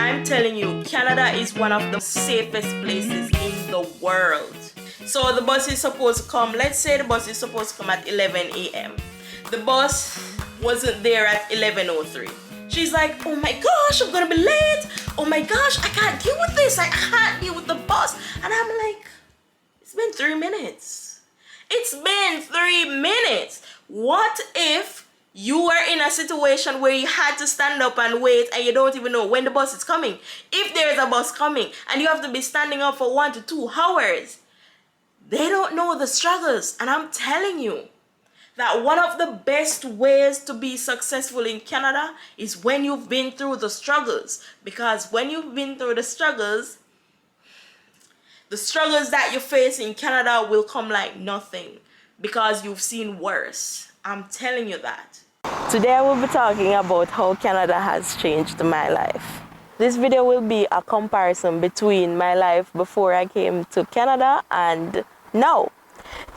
I'm telling you, Canada is one of the safest places in the world. So the bus is supposed to come, let's say the bus is supposed to come at 11 a.m. The bus wasn't there at 11:03. She's like, oh my gosh, I'm gonna be late. Oh my gosh, I can't deal with this. I can't deal with the bus. And I'm like, it's been 3 minutes. It's been 3 minutes. What if you were in a situation where you had to stand up and wait and you don't even know when the bus is coming? If there's a bus coming and you have to be standing up for 1 to 2 hours, they don't know the struggles. And I'm telling you that one of the best ways to be successful in Canada is when you've been through the struggles. Because when you've been through the struggles that you face in Canada will come like nothing, because you've seen worse. I'm telling you that. Today I will be talking about how Canada has changed my life. This video will be a comparison between my life before I came to Canada and now.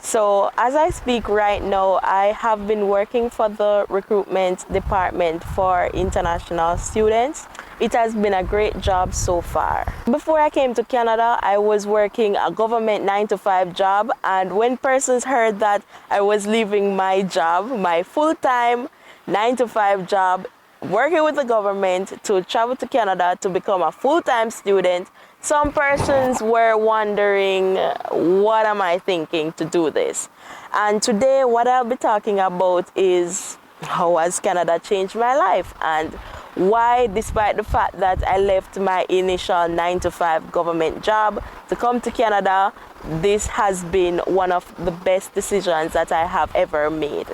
So as I speak right now, I have been working for the recruitment department for international students. It has been a great job so far. Before I came to Canada, I was working a government 9-to-5 job, and when persons heard that I was leaving my job, my full-time 9-to-5 job, working with the government to travel to Canada to become a full-time student, some persons were wondering, what am I thinking to do this? And today what I'll be talking about is how has Canada changed my life, and why, despite the fact that I left my initial 9-to-5 government job to come to Canada, this has been one of the best decisions that I have ever made.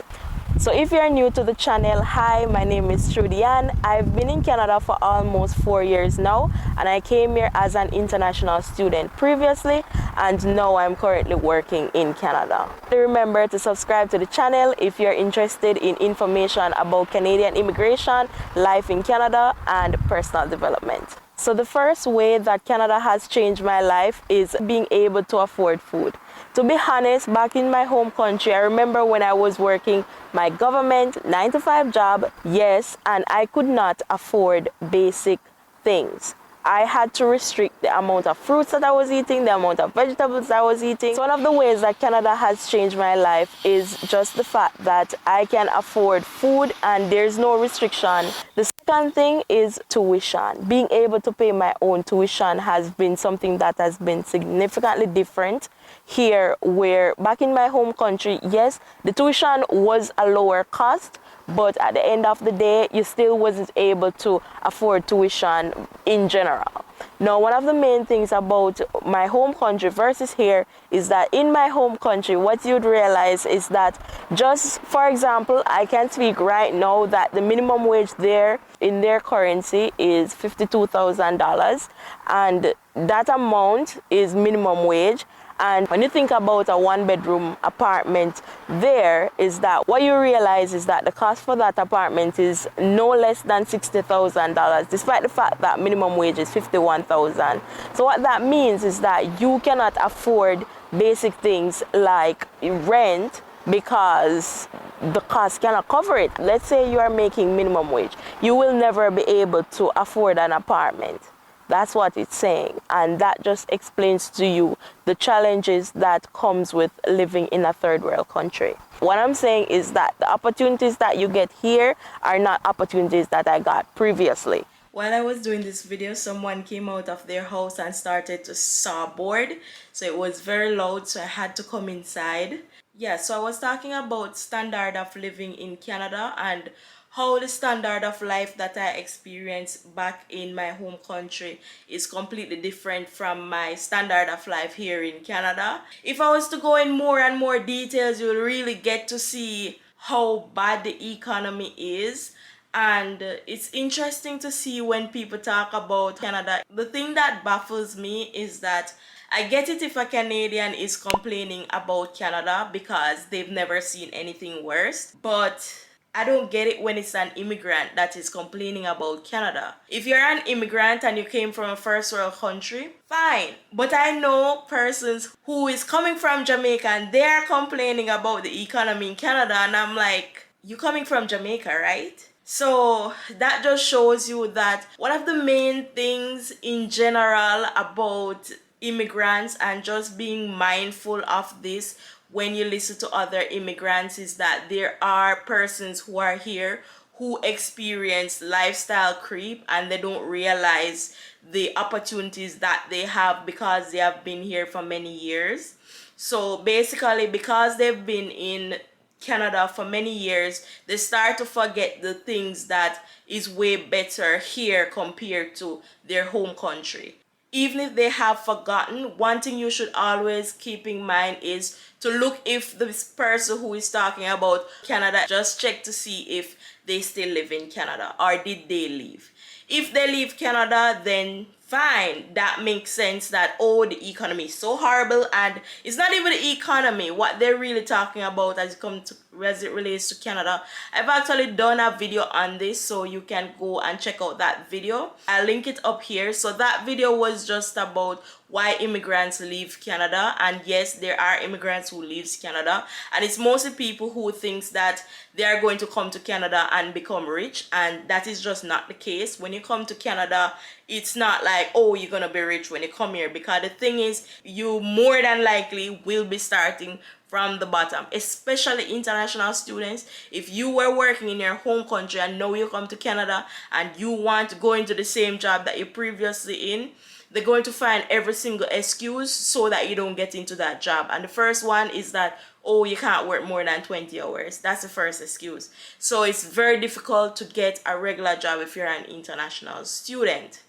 So if you're new to the channel, hi, my name is Trudy Ann. I've been in Canada for almost 4 years now, and I came here as an international student previously, and now I'm currently working in Canada. Remember to subscribe to the channel if you're interested in information about Canadian immigration, life in Canada, and personal development. So the first way that Canada has changed my life is being able to afford food. To be honest, back in my home country, I remember when I was working my government 9-to-5 job, yes, and I could not afford basic things. I had to restrict the amount of fruits that I was eating, the amount of vegetables I was eating. So one of the ways that Canada has changed my life is just the fact that I can afford food and there's no restriction. The second thing is tuition. Being able to pay my own tuition has been something that has been significantly different here, where back in my home country, yes, the tuition was a lower cost, but at the end of the day, you still wasn't able to afford tuition in general. Now, one of the main things about my home country versus here is that in my home country, what you'd realize is that, just for example, I can speak right now that the minimum wage there in their currency is $52,000, and that amount is minimum wage. And when you think about a 1-bedroom apartment there, is that what you realize is that the cost for that apartment is no less than $60,000, despite the fact that minimum wage is $51,000. So what that means is that you cannot afford basic things like rent because the cost cannot cover it. Let's say you are making minimum wage. You will never be able to afford an apartment. That's what it's saying, and that just explains to you the challenges that comes with living in a third world country. What I'm saying is that the opportunities that you get here are not opportunities that I got previously. While I was doing this video, someone came out of their house and started to saw board, so it was very loud, so I had to come inside. Yeah, so I was talking about standard of living in Canada and how the standard of life that I experienced back in my home country is completely different from my standard of life here in Canada. If I was to go in more and more details, you'll really get to see how bad the economy is. And it's interesting to see when people talk about Canada. The thing that baffles me is that I get it if a Canadian is complaining about Canada because they've never seen anything worse, but I don't get it when it's an immigrant that is complaining about Canada. If you're an immigrant and you came from a first world country, fine. But I know persons who is coming from Jamaica and they're complaining about the economy in Canada, and I'm like, you coming from Jamaica, right? So that just shows you that one of the main things in general about immigrants and just being mindful of this when you listen to other immigrants is that there are persons who are here who experience lifestyle creep and they don't realize the opportunities that they have because they have been here for many years. So basically, because they've been in Canada for many years, they start to forget the things that is way better here compared to their home country. Even if they have forgotten, one thing you should always keep in mind is to look if this person who is talking about Canada, just check to see if they still live in Canada or did they leave. If they leave Canada, then fine, that makes sense that, oh, the economy is so horrible, and it's not even the economy what they're really talking about as it relates to Canada. I've actually done a video on this, so you can go and check out that video. I'll link it up here. So that video was just about why immigrants leave Canada, and yes, there are immigrants who leaves Canada, and it's mostly people who thinks that they are going to come to Canada and become rich, and that is just not the case. When you come to Canada, it's not like, oh, you're gonna be rich when you come here, because the thing is, you more than likely will be starting from the bottom, especially international students. If you were working in your home country and now you come to Canada and you want to go into the same job that you're previously in, they're going to find every single excuse so that you don't get into that job. And the first one is that, oh, you can't work more than 20 hours. That's the first excuse. So it's very difficult to get a regular job if you're an international student.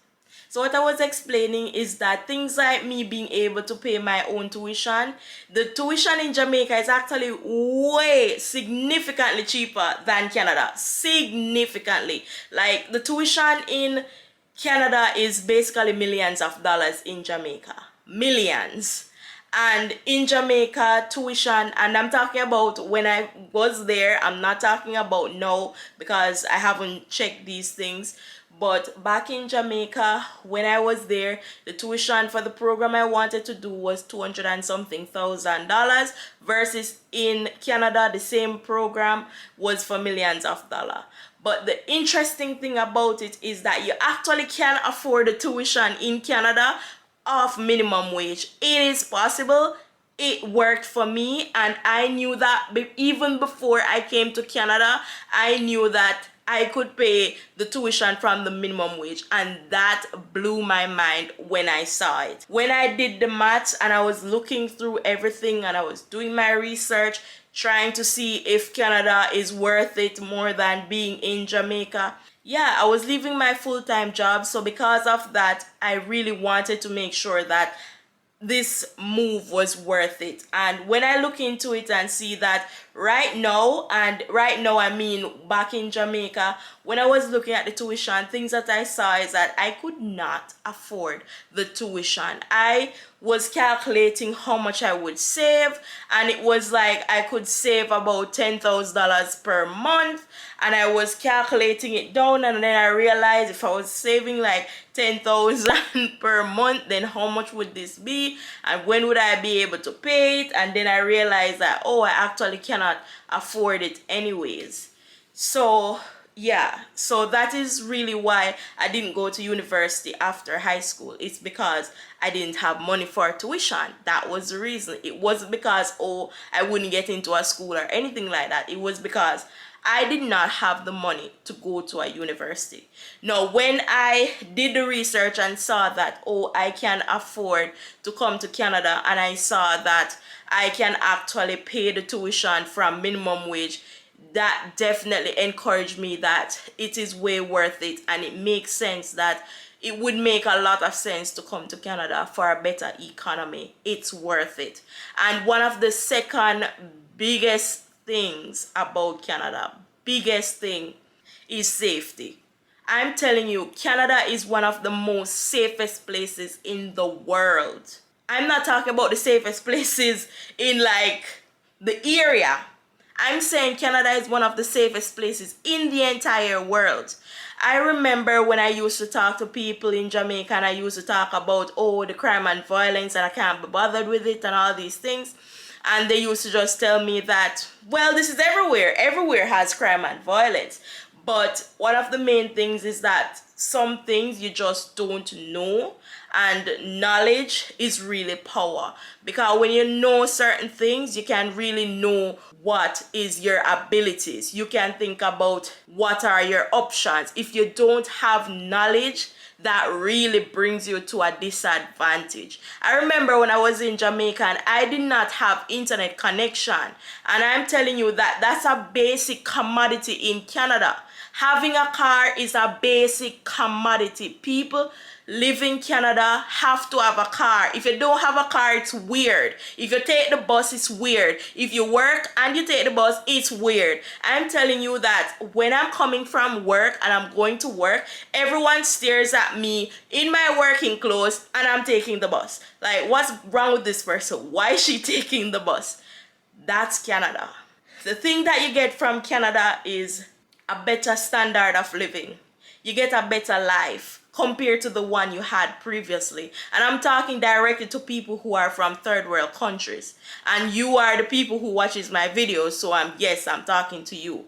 So what I was explaining is that things like me being able to pay my own tuition, the tuition in Jamaica is actually way significantly cheaper than Canada. Significantly. Like the tuition in Canada is basically millions of dollars in Jamaica. Millions. And in Jamaica, tuition, and I'm talking about when I was there, I'm not talking about now because I haven't checked these things. But back in Jamaica, when I was there, the tuition for the program I wanted to do was 200 and something thousand dollars, versus in Canada, the same program was for millions of dollars. But the interesting thing about it is that you actually can afford the tuition in Canada of minimum wage. It is possible. It worked for me, and I knew that even before I came to Canada, I knew that I could pay the tuition from the minimum wage, and that blew my mind when I saw it. When I did the maths and I was looking through everything and I was doing my research, trying to see if Canada is worth it more than being in Jamaica. Yeah, I was leaving my full-time job, so because of that, I really wanted to make sure that this move was worth it. And when I look into it and see that right now, and right now I mean back in Jamaica, when I was looking at the tuition, things that I saw is that I could not afford the tuition. I was calculating how much I would save, and it was like I could save about $10,000 per month, and I was calculating it down, and then I realized if I was saving like 10,000 per month, then how much would this be, and when would I be able to pay it? And then I realized that, oh, I actually cannot afford it anyways. So yeah, so that is really why I didn't go to university after high school. It's because I didn't have money for tuition. That was the reason. It wasn't because, oh, I wouldn't get into a school or anything like that. It was because I did not have the money to go to a university. Now, when I did the research and saw that, oh, I can afford to come to Canada, and I saw that I can actually pay the tuition from minimum wage, that definitely encouraged me that it is way worth it, and it makes sense that it would make a lot of sense to come to Canada for a better economy. It's worth it. And one of the second biggest things about Canada, biggest thing, is safety. I'm telling you, Canada is one of the most safest places in the world. I'm not talking about the safest places in like the area. I'm saying Canada is one of the safest places in the entire world. I remember when I used to talk to people in Jamaica and I used to talk about, oh, the crime and violence and I can't be bothered with it and all these things. And they used to just tell me that, well, this is everywhere. Everywhere has crime and violence. But one of the main things is that some things you just don't know, and knowledge is really power, because when you know certain things, you can really know what is your abilities. You can think about what are your options. If you don't have knowledge, that really brings you to a disadvantage. I remember when I was in Jamaica and I did not have internet connection, and I'm telling you that that's a basic commodity in Canada. Having a car is a basic commodity. People live in Canada have to have a car. If you don't have a car, it's weird. If you take the bus, it's weird. If you work and you take the bus, it's weird. I'm telling you that when I'm coming from work and I'm going to work, everyone stares at me in my working clothes and I'm taking the bus. Like, what's wrong with this person? Why is she taking the bus? That's Canada. The thing that you get from Canada is a better standard of living. You get a better life compared to the one you had previously. And I'm talking directly to people who are from third world countries. And you are the people who watches my videos, so I'm talking to you.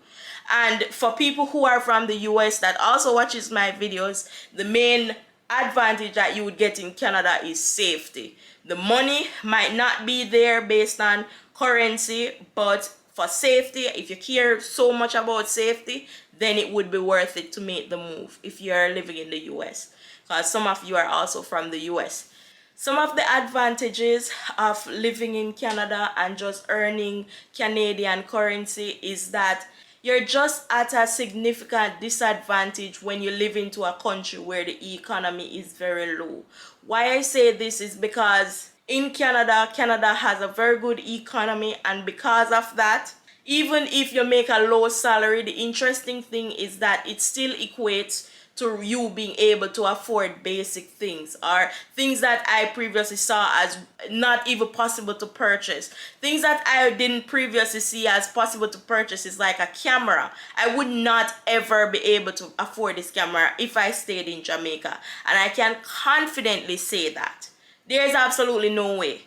And for people who are from the US that also watches my videos, the main advantage that you would get in Canada is safety. The money might not be there based on currency, but for safety, if you care so much about safety, then it would be worth it to make the move if you are living in the US, because some of you are also from the US. Some of the advantages of living in Canada and just earning Canadian currency is that you're just at a significant disadvantage when you live into a country where the economy is very low. Why I say this is because in Canada, Canada has a very good economy, and because of that, even if you make a low salary, the interesting thing is that it still equates to you being able to afford basic things, or things that I previously saw as not even possible to purchase. Things that I didn't previously see as possible to purchase is like a camera. I would not ever be able to afford this camera if I stayed in Jamaica, and I can confidently say that. There's absolutely no way,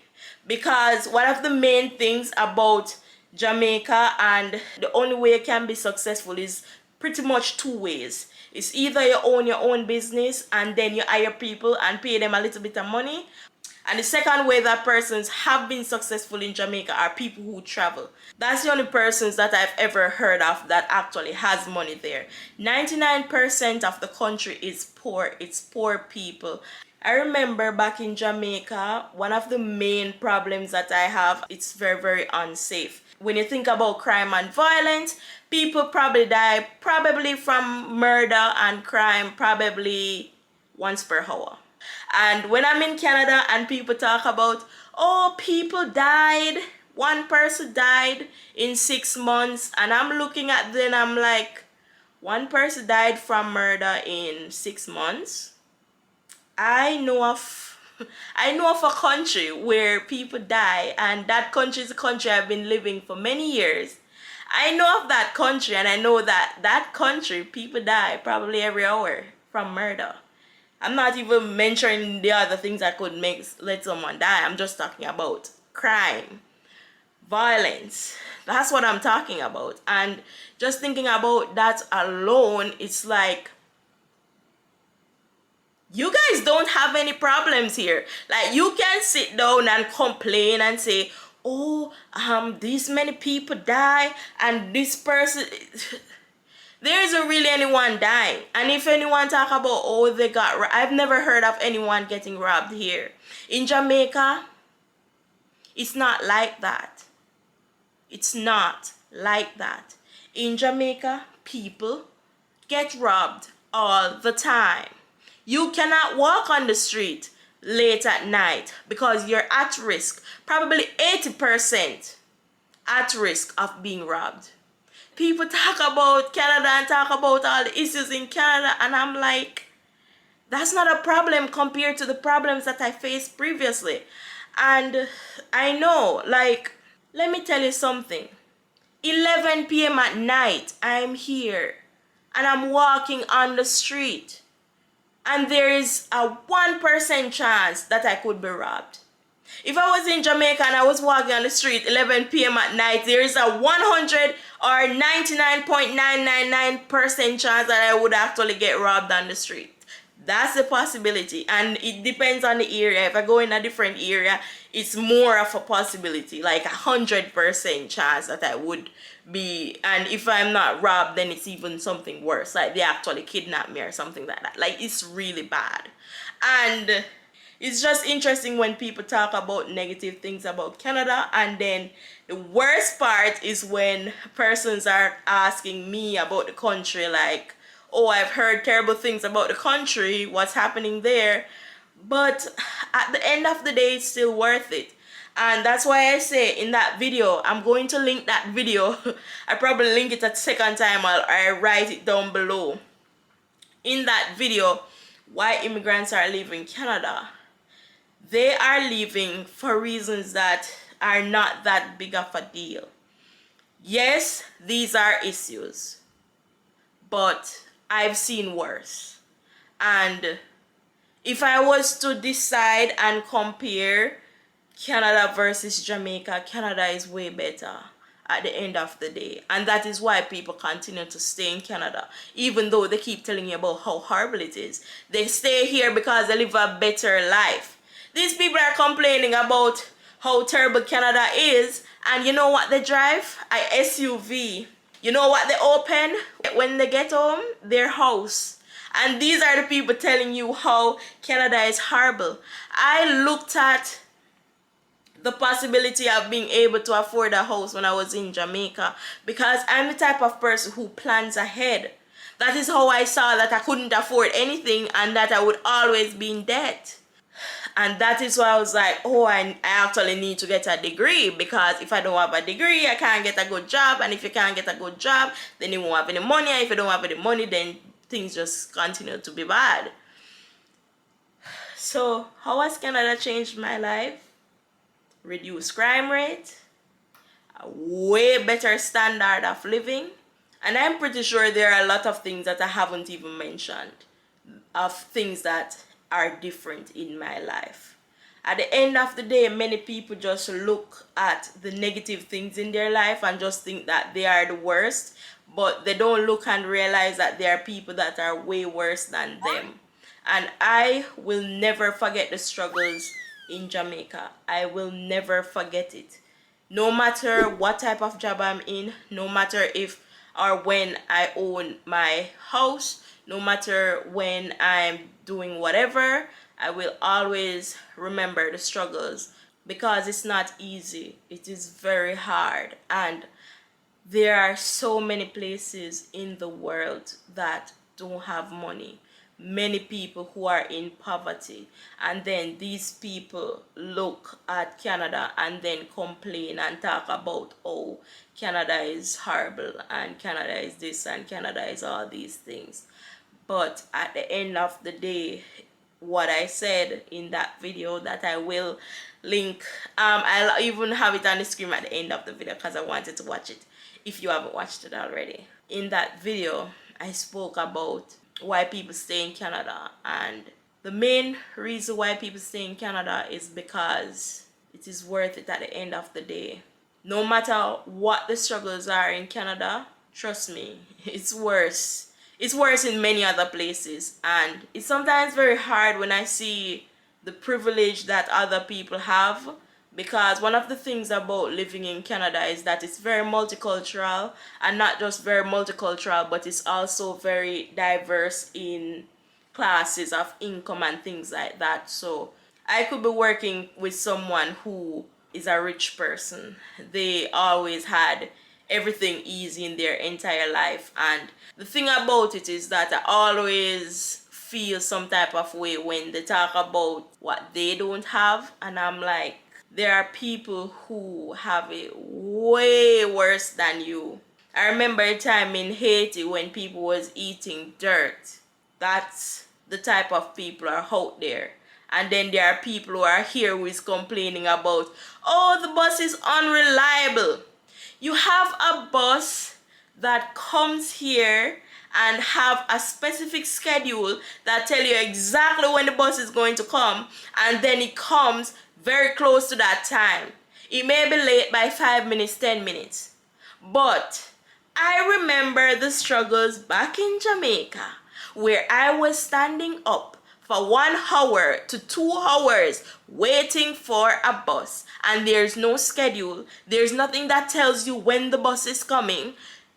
because one of the main things about Jamaica, and the only way you can be successful, is pretty much two ways. It's either you own your own business and then you hire people and pay them a little bit of money. And the second way that persons have been successful in Jamaica are people who travel. That's the only persons that I've ever heard of that actually has money there. 99% of the country is poor. It's poor people. I remember back in Jamaica, one of the main problems that I have, it's very, very unsafe. When you think about crime and violence, people probably die from murder and crime probably once per hour. And when I'm in Canada and people talk about, oh, people died, one person died in 6 months, and I'm looking at them, I'm like, one person died from murder in 6 months? I know of a country where people die, and that country is a country I've been living for many years. I know of that country, and I know that that country, people die probably every hour from murder. I'm not even mentioning the other things that could let someone die. I'm just talking about crime, violence. That's what I'm talking about. And just thinking about that alone, it's like, you guys don't have any problems here. Like, you can sit down and complain and say, oh, these many people die and this person, there isn't really anyone dying. And if anyone talk about, oh, they got robbed, I've never heard of anyone getting robbed here. In Jamaica, it's not like that. It's not like that. In Jamaica, people get robbed all the time. You cannot walk on the street late at night because you're at risk, probably 80% at risk of being robbed. People talk about Canada and talk about all the issues in Canada, and I'm like, that's not a problem compared to the problems that I faced previously. And I know, like, let me tell you something. 11 p.m. at night, I'm here and I'm walking on the street, and there is a 1% chance that I could be robbed. If I was in Jamaica and I was walking on the street 11 p.m. at night, there is a 100 or 99.999% chance that I would actually get robbed on the street. That's a possibility, and it depends on the area. If I go in a different area, it's more of a possibility, like 100% chance that I would be. And if I'm not robbed, then it's even something worse, like they actually kidnap me or something like that. Like, it's really bad. And it's just interesting when people talk about negative things about Canada, and then the worst part is when persons are asking me about the country, like, oh, I've heard terrible things about the country, what's happening there. But at the end of the day, it's still worth it. And that's why I say in that video, I'm going to link that video. I probably link it a second time, I write it down below. In that video, why immigrants are leaving Canada. They are leaving for reasons that are not that big of a deal. Yes, these are issues, but I've seen worse. And if I was to decide and compare Canada versus Jamaica, Canada is way better at the end of the day. And that is why people continue to stay in Canada, even though they keep telling you about how horrible it is. They stay here because they live a better life. These people are complaining about how terrible Canada is, and you know what they drive? A SUV. You know what they open when they get home? Their house. And these are the people telling you how Canada is horrible. I looked at the possibility of being able to afford a house when I was in Jamaica, because I'm the type of person who plans ahead. That is how I saw that I couldn't afford anything and that I would always be in debt. And that is why I was like, oh, I actually need to get a degree, because if I don't have a degree, I can't get a good job. And if you can't get a good job, then you won't have any money. And if you don't have any money, then things just continue to be bad. So how has Canada changed my life? Reduced crime rate, a way better standard of living. And I'm pretty sure there are a lot of things that I haven't even mentioned, of things that are different in my life. At the end of the day, many people just look at the negative things in their life and just think that they are the worst, but they don't look and realize that there are people that are way worse than them. And I will never forget the struggles in Jamaica. I will never forget it. No matter what type of job I'm in, no matter if or when I own my house, no matter when I'm doing whatever, I will always remember the struggles, because it's not easy. It is very hard, and there are so many places in the world that don't have money. Many people who are in poverty, and then these people look at Canada and then complain and talk about, oh, Canada is horrible and Canada is this and Canada is all these things. But at the end of the day, what I said in that video that I will link, I'll even have it on the screen at the end of the video because I wanted to watch it if you haven't watched it already. In that video, I spoke about why people stay in Canada, and the main reason why people stay in Canada is because it is worth it at the end of the day. No matter what the struggles are in Canada, trust me, it's worse. It's worse in many other places, and it's sometimes very hard when I see the privilege that other people have, because one of the things about living in Canada is that it's very multicultural, and not just very multicultural, but it's also very diverse in classes of income and things like that. So I could be working with someone who is a rich person. They always had everything easy in their entire life, and the thing about it is that I always feel some type of way when they talk about what they don't have, and I'm like, there are people who have it way worse than you. I remember a time in Haiti when people was eating dirt. That's the type of people are out there. And then there are people who are here who is complaining about, oh, the bus is unreliable. You have a bus that comes here and have a specific schedule that tell you exactly when the bus is going to come, and then it comes very close to that time. It may be late by 5 minutes, 10 minutes. But I remember the struggles back in Jamaica where I was standing up for 1 hour to 2 hours waiting for a bus, and there's no schedule. There's nothing that tells you when the bus is coming.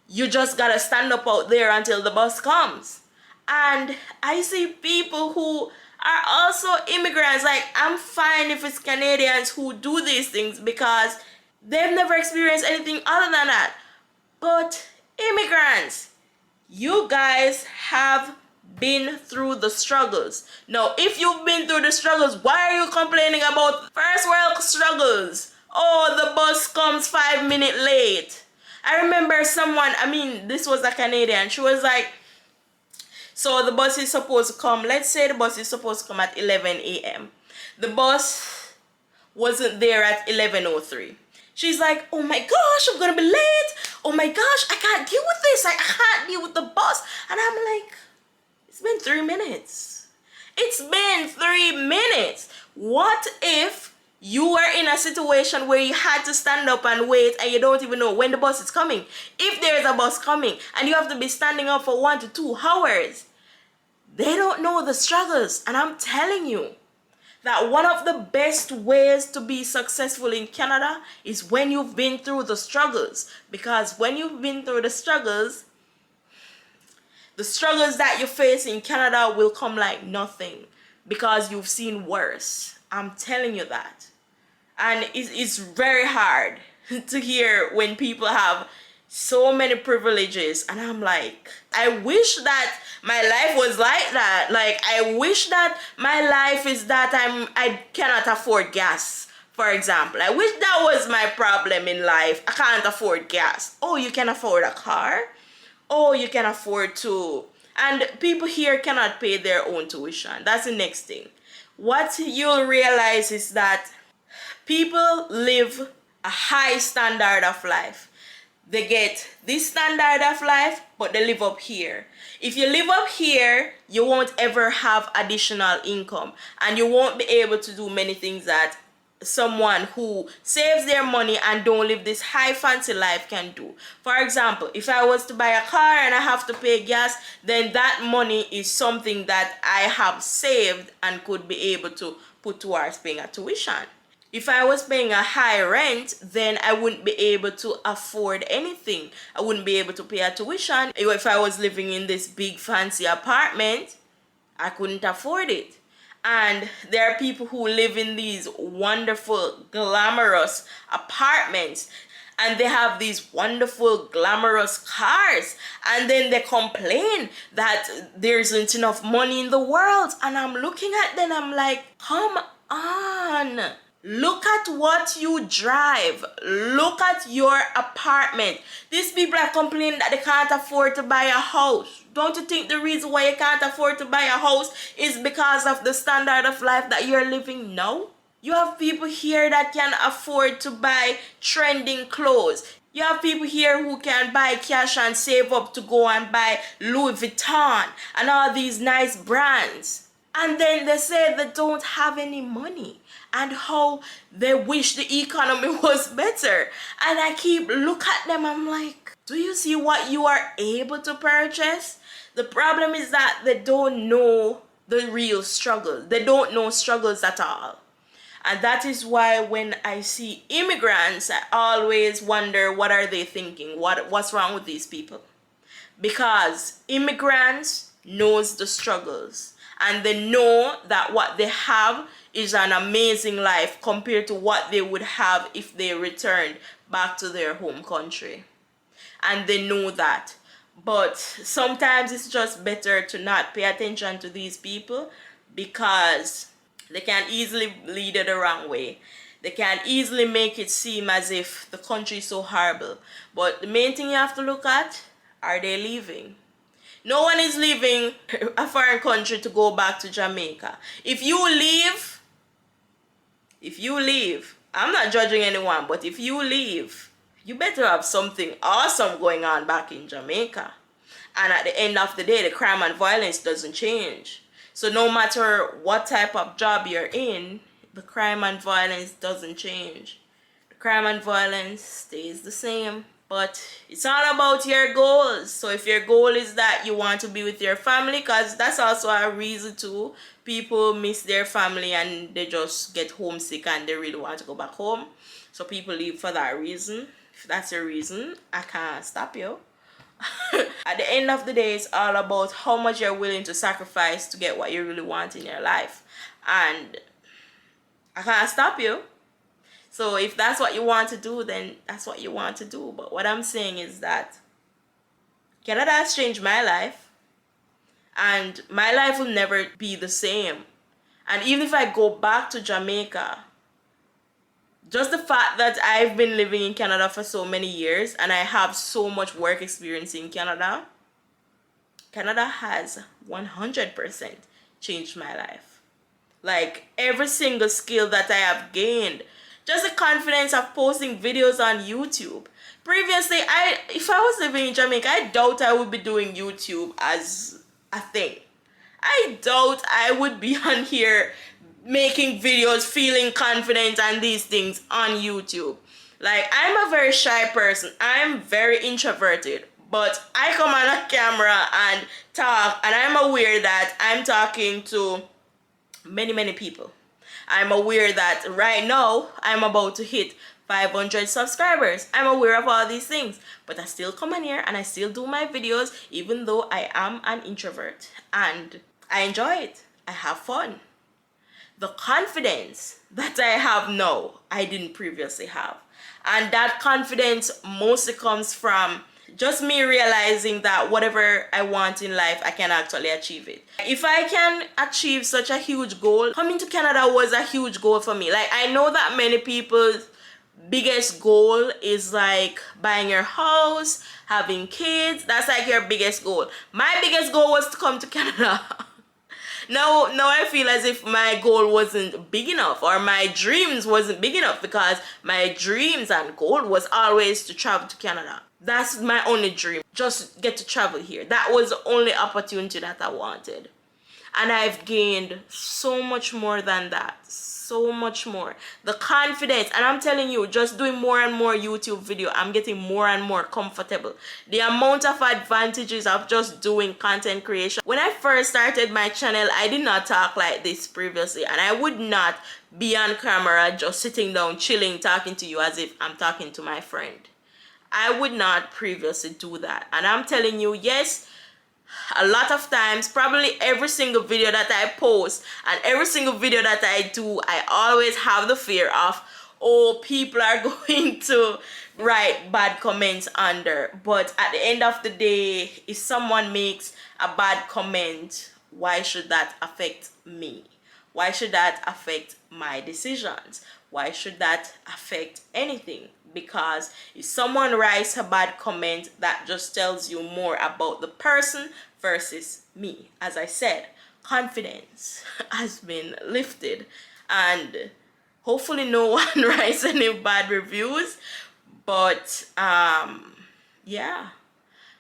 You just gotta stand up out there until the bus comes. And I see people who are also immigrants. Like, I'm fine if it's Canadians who do these things because they've never experienced anything other than that. But immigrants, you guys have been through the struggles. Now, if you've been through the struggles, why are you complaining about first world struggles? Oh, the bus comes 5 minutes late. I remember someone, this was a Canadian. She was like, so the bus is supposed to come, let's say the bus is supposed to come at 11 a.m. The bus wasn't there at 11:03. She's like, oh my gosh, I'm gonna be late. Oh my gosh, I can't deal with this. I can't deal with the bus. And I'm like, it's been 3 minutes. It's been 3 minutes. What if you were in a situation where you had to stand up and wait and you don't even know when the bus is coming? If there's a bus coming and you have to be standing up for 1 to 2 hours, they don't know the struggles. And I'm telling you that one of the best ways to be successful in Canada is when you've been through the struggles. Because when you've been through the struggles that you face in Canada will come like nothing because you've seen worse. I'm telling you that. And it's very hard to hear when people have so many privileges, and I'm like, I wish that my life was like that. Like, I wish that my life is that I cannot afford gas, for example. I wish that was my problem in life. I can't afford gas. Oh, you can afford a car? Oh, you can afford to. And people here cannot pay their own tuition. That's the next thing. What you'll realize is that people live a high standard of life. They get this standard of life, but they live up here. If you live up here, you won't ever have additional income, and you won't be able to do many things that someone who saves their money and don't live this high fancy life can do. For example, if I was to buy a car and I have to pay gas, then that money is something that I have saved and could be able to put towards paying a tuition. If I was paying a high rent, then I wouldn't be able to afford anything. I wouldn't be able to pay a tuition. If I was living in this big fancy apartment, I couldn't afford it. And there are people who live in these wonderful, glamorous apartments, and they have these wonderful, glamorous cars, and then they complain that there isn't enough money in the world. And I'm looking at them, I'm like, come on. Look at what you drive. Look at your apartment. These people are complaining that they can't afford to buy a house. Don't you think the reason why you can't afford to buy a house is because of the standard of life that you're living now? You have people here that can afford to buy trending clothes. You have people here who can buy cash and save up to go and buy Louis Vuitton and all these nice brands. And then they say they don't have any money and how they wish the economy was better. And I keep look at them, I'm like, do you see what you are able to purchase? The problem is that they don't know the real struggle. They don't know struggles at all. And that is why when I see immigrants, I always wonder, what are they thinking? What's wrong with these people? Because immigrants knows the struggles, and they know that what they have is an amazing life compared to what they would have if they returned back to their home country. And they know that. But sometimes it's just better to not pay attention to these people because they can easily lead it the wrong way. They can easily make it seem as if the country is so horrible. But the main thing you have to look at, are they leaving? No one is leaving a foreign country to go back to Jamaica. If you leave, I'm not judging anyone, but if you leave, you better have something awesome going on back in Jamaica. And at the end of the day, the crime and violence doesn't change. So no matter what type of job you're in, the crime and violence doesn't change. The crime and violence stays the same. But it's all about your goals. So if your goal is that you want to be with your family, because that's also a reason too. People miss their family and they just get homesick and they really want to go back home. So people leave for that reason. If that's your reason, I can't stop you. At the end of the day, it's all about how much you're willing to sacrifice to get what you really want in your life. And I can't stop you. So if that's what you want to do, then that's what you want to do. But what I'm saying is that Canada has changed my life. And my life will never be the same. And even if I go back to Jamaica, just the fact that I've been living in Canada for so many years and I have so much work experience in Canada, Canada has 100% changed my life. Like every single skill that I have gained, just the confidence of posting videos on YouTube. Previously, if I was living in Jamaica, I doubt I would be doing YouTube as a thing. I doubt I would be on here making videos, feeling confident and these things on YouTube. Like, I'm a very shy person. I'm very introverted. But I come on a camera and talk, and I'm aware that I'm talking to many people. I'm aware that right now I'm about to hit 500 subscribers. I'm aware of all these things, but I still come on here and I still do my videos even though I am an introvert, and I enjoy it. I have fun. The confidence that I have now, I didn't previously have. And that confidence mostly comes from just me realizing that whatever I want in life, I can actually achieve it. If I can achieve such a huge goal, coming to Canada was a huge goal for me. Like, I know that many people's biggest goal is like buying your house, having kids. That's like your biggest goal. My biggest goal was to come to Canada. Now I feel as if my goal wasn't big enough, or my dreams wasn't big enough, because my dreams and goal was always to travel to Canada. That's my only dream. Just get to travel here. That was the only opportunity that I wanted. And I've gained so much more than that. So much more. The confidence. And I'm telling you, just doing more and more YouTube video, I'm getting more and more comfortable. The amount of advantages of just doing content creation. When I first started my channel, I did not talk like this previously. And I would not be on camera just sitting down, chilling, talking to you as if I'm talking to my friend. I would not previously do that. And I'm telling you, yes, a lot of times, probably every single video that I post and every single video that I do, I always have the fear of, oh, people are going to write bad comments under. But at the end of the day, if someone makes a bad comment, why should that affect me? Why should that affect my decisions? Why should that affect anything? Because if someone writes a bad comment, that just tells you more about the person versus me. As I said, confidence has been lifted, and hopefully no one writes any bad reviews. But yeah,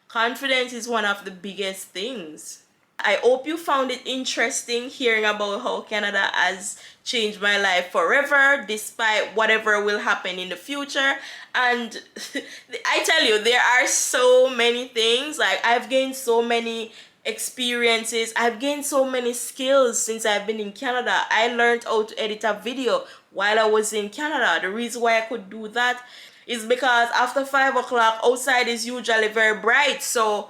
confidence is one of the biggest things. I hope you found it interesting hearing about how Canada has changed my life forever, despite whatever will happen in the future. And I tell you, there are so many things. Like, I've gained so many experiences. I've gained so many skills since I've been in Canada. I learned how to edit a video while I was in Canada. The reason why I could do that is because after 5 o'clock, outside is usually very bright. So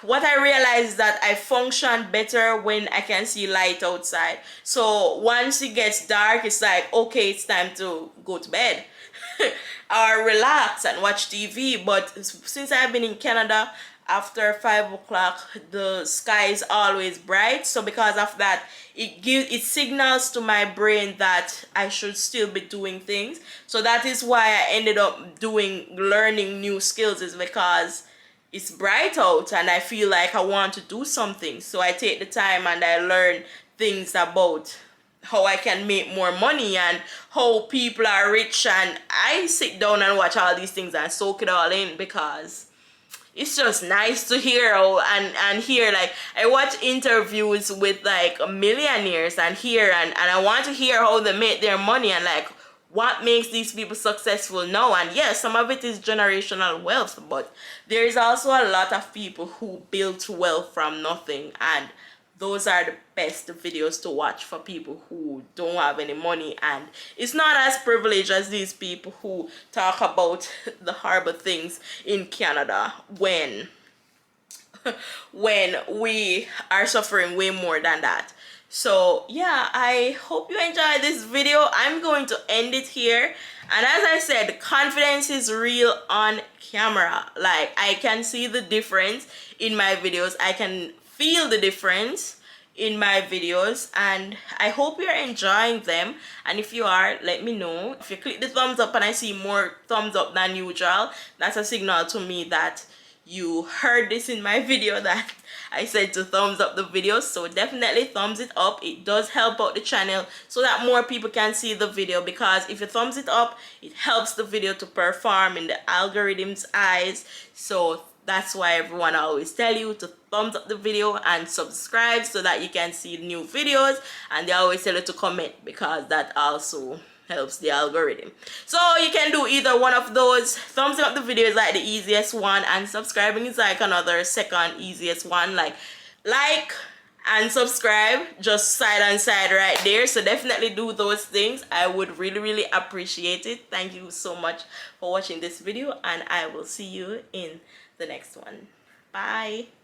what I realized is that I function better when I can see light outside. So once it gets dark, it's like, okay, it's time to go to bed or relax and watch TV. But since I've been in Canada, after 5 o'clock, the sky is always bright. So because of that, it signals to my brain that I should still be doing things. So that is why I ended up learning new skills, is because it's bright out and I feel like I want to do something. So I take the time and I learn things about how I can make more money and how people are rich, and I sit down and watch all these things and soak it all in, because it's just nice to hear and hear, like, I watch interviews with like millionaires and I want to hear how they make their money and like what makes these people successful now. And yes, some of it is generational wealth, but there is also a lot of people who built wealth from nothing, and those are the best videos to watch for people who don't have any money and it's not as privileged as these people who talk about the horrible things in Canada when we are suffering way more than that. So yeah, I hope you enjoyed this video. I'm going to end it here. And as I said, confidence is real on camera. Like, I can see the difference in my videos. I can feel the difference in my videos, and I hope you're enjoying them. And if you are, let me know. If you click the thumbs up and I see more thumbs up than usual, that's a signal to me that you heard this in my video, that I said to thumbs up the video. So definitely thumbs it up. It does help out the channel so that more people can see the video, because if you thumbs it up, it helps the video to perform in the algorithm's eyes. So that's why everyone always tell you to thumbs up the video and subscribe so that you can see new videos, and they always tell you to comment because that also helps the algorithm. So you can do either one of those. Thumbs up the video is like the easiest one, and subscribing is like another second easiest one. Like and subscribe, just side on side right there. So definitely do those things. I would really appreciate it. Thank you so much for watching this video, and I will see you in the next one. Bye.